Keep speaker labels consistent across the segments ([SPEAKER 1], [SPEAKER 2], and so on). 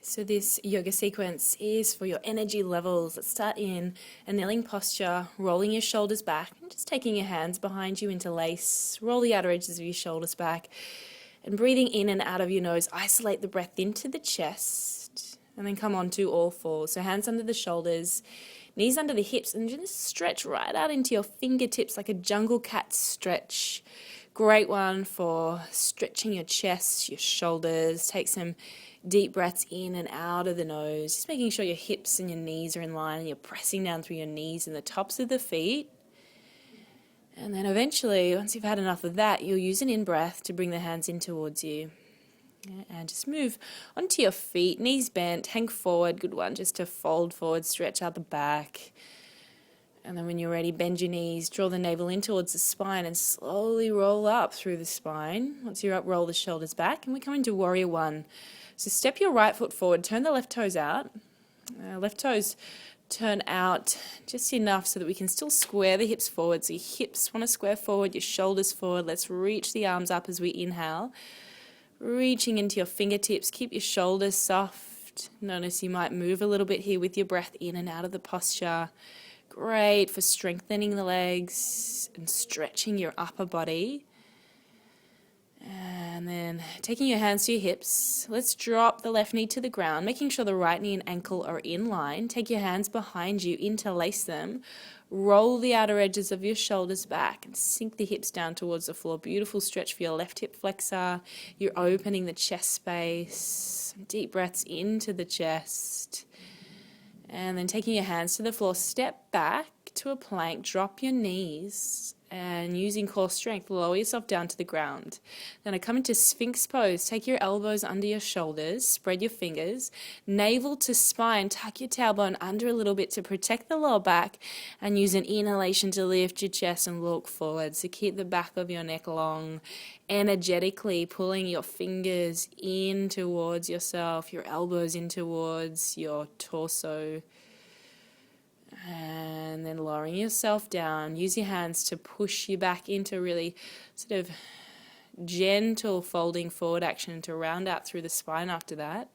[SPEAKER 1] So this yoga sequence is for your energy levels. Let's start in a kneeling posture, rolling your shoulders back, and just taking your hands behind you, interlace, roll the outer edges of your shoulders back, and breathing in and out of your nose, isolate the breath into the chest, and then come on to all fours. So hands under the shoulders, knees under the hips, and just stretch right out into your fingertips like a jungle cat stretch. Great one for stretching your chest, your shoulders. Take some deep breaths in and out of the nose, just making sure your hips and your knees are in line and you're pressing down through your knees and the tops of the feet. And then eventually, once you've had enough of that, you'll use an in-breath to bring the hands in towards you. And just move onto your feet, knees bent, hang forward. Good one, just to fold forward, stretch out the back. And then when you're ready, bend your knees, draw the navel in towards the spine and slowly roll up through the spine. Once you're up, roll the shoulders back and we come into Warrior One. So step your right foot forward, turn the left toes out. Left toes turn out just enough so that we can still square the hips forward. So your hips want to square forward, your shoulders forward. Let's reach the arms up as we inhale. Reaching into your fingertips, keep your shoulders soft. Notice you might move a little bit here with your breath in and out of the posture. Great for strengthening the legs and stretching your upper body. And then taking your hands to your hips, let's drop the left knee to the ground, making sure the right knee and ankle are in line. Take your hands behind you, interlace them, roll the outer edges of your shoulders back and sink the hips down towards the floor. Beautiful stretch for your left hip flexor. You're opening the chest space. Deep breaths into the chest. And then taking your hands to the floor, step back to a plank, drop your knees, and using core strength, lower yourself down to the ground. Then I come into Sphinx pose. Take your elbows under your shoulders, spread your fingers, navel to spine, tuck your tailbone under a little bit to protect the lower back, and use an inhalation to lift your chest and look forward. So keep the back of your neck long, energetically pulling your fingers in towards yourself, your elbows in towards your torso. And then lowering yourself down, use your hands to push you back into really sort of gentle folding forward action to round out through the spine after that.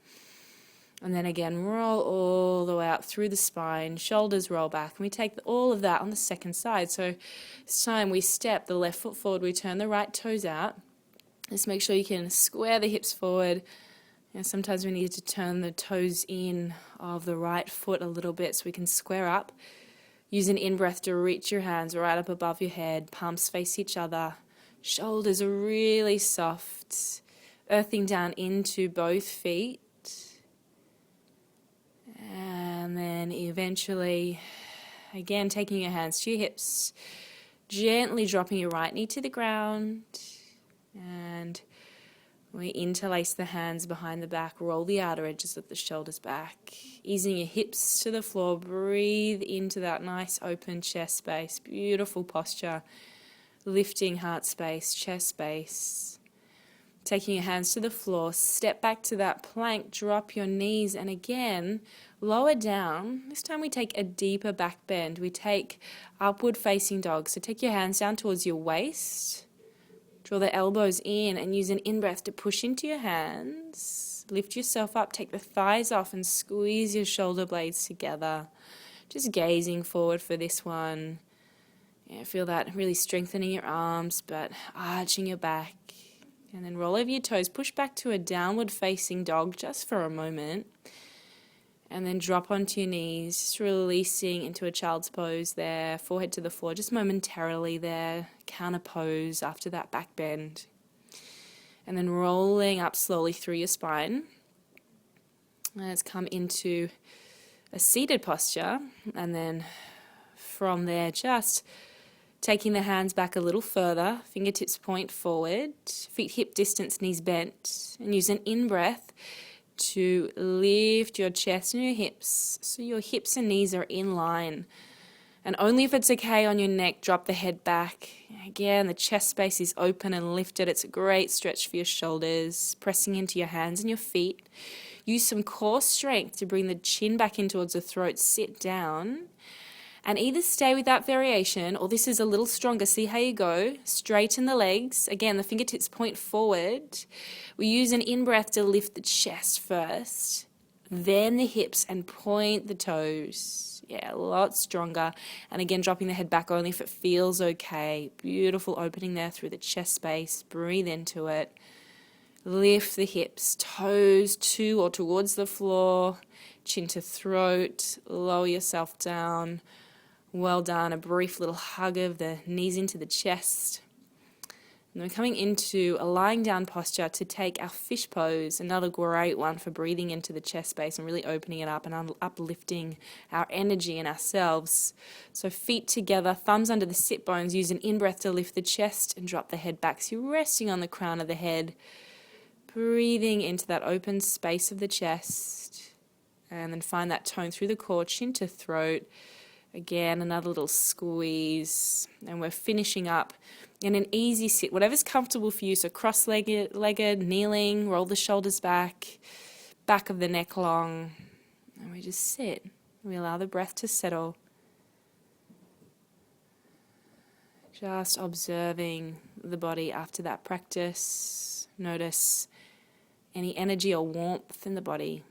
[SPEAKER 1] And then again, roll all the way out through the spine, shoulders roll back. And we take all of that on the second side. So this time we step the left foot forward, we turn the right toes out. Just make sure you can square the hips forward. And sometimes we need to turn the toes in of the right foot a little bit so we can square up. Use an in-breath to reach your hands right up above your head. Palms face each other. Shoulders are really soft. Earthing down into both feet. And then eventually, again, taking your hands to your hips. Gently dropping your right knee to the ground. And we interlace the hands behind the back, roll the outer edges of the shoulders back, easing your hips to the floor, breathe into that nice open chest space, beautiful posture, lifting heart space, chest space. Taking your hands to the floor, step back to that plank, drop your knees, and again, lower down. This time we take a deeper back bend. We take upward facing dog. So take your hands down towards your waist. Draw the elbows in and use an in-breath to push into your hands. Lift yourself up, take the thighs off and squeeze your shoulder blades together. Just gazing forward for this one. Yeah, feel that really strengthening your arms but arching your back. And then roll over your toes, push back to a downward facing dog just for a moment. And then drop onto your knees, just releasing into a child's pose there, forehead to the floor, just momentarily there, counter pose after that back bend. And then rolling up slowly through your spine. Let's come into a seated posture, and then from there just taking the hands back a little further, fingertips point forward, feet hip distance, knees bent, and use an in-breath to lift your chest and your hips so your hips and knees are in line. And only if it's okay on your neck, drop the head back. Again, the chest space is open and lifted. It's a great stretch for your shoulders, pressing into your hands and your feet. Use some core strength to bring the chin back in towards the throat. Sit down. And either stay with that variation, or this is a little stronger. See how you go. Straighten the legs. Again, the fingertips point forward. We use an in-breath to lift the chest first. then the hips, and point the toes. Yeah, a lot stronger. And again, dropping the head back only if it feels okay. Beautiful opening there through the chest space. Breathe into it. Lift the hips, toes to or towards the floor, chin to throat. Lower yourself down. Well done. A brief little hug of the knees into the chest. And we're coming into a lying down posture to take our fish pose, another great one for breathing into the chest space and really opening it up and uplifting our energy and ourselves. So feet together, thumbs under the sit bones, use an in-breath to lift the chest and drop the head back. So you're resting on the crown of the head, breathing into that open space of the chest, and then find that tone through the core, chin to throat. Again, another little squeeze, and we're finishing up in an easy sit, whatever's comfortable for you. So cross-legged, kneeling, roll the shoulders back, back of the neck long, and we just sit. We allow the breath to settle. Just observing the body after that practice. Notice any energy or warmth in the body.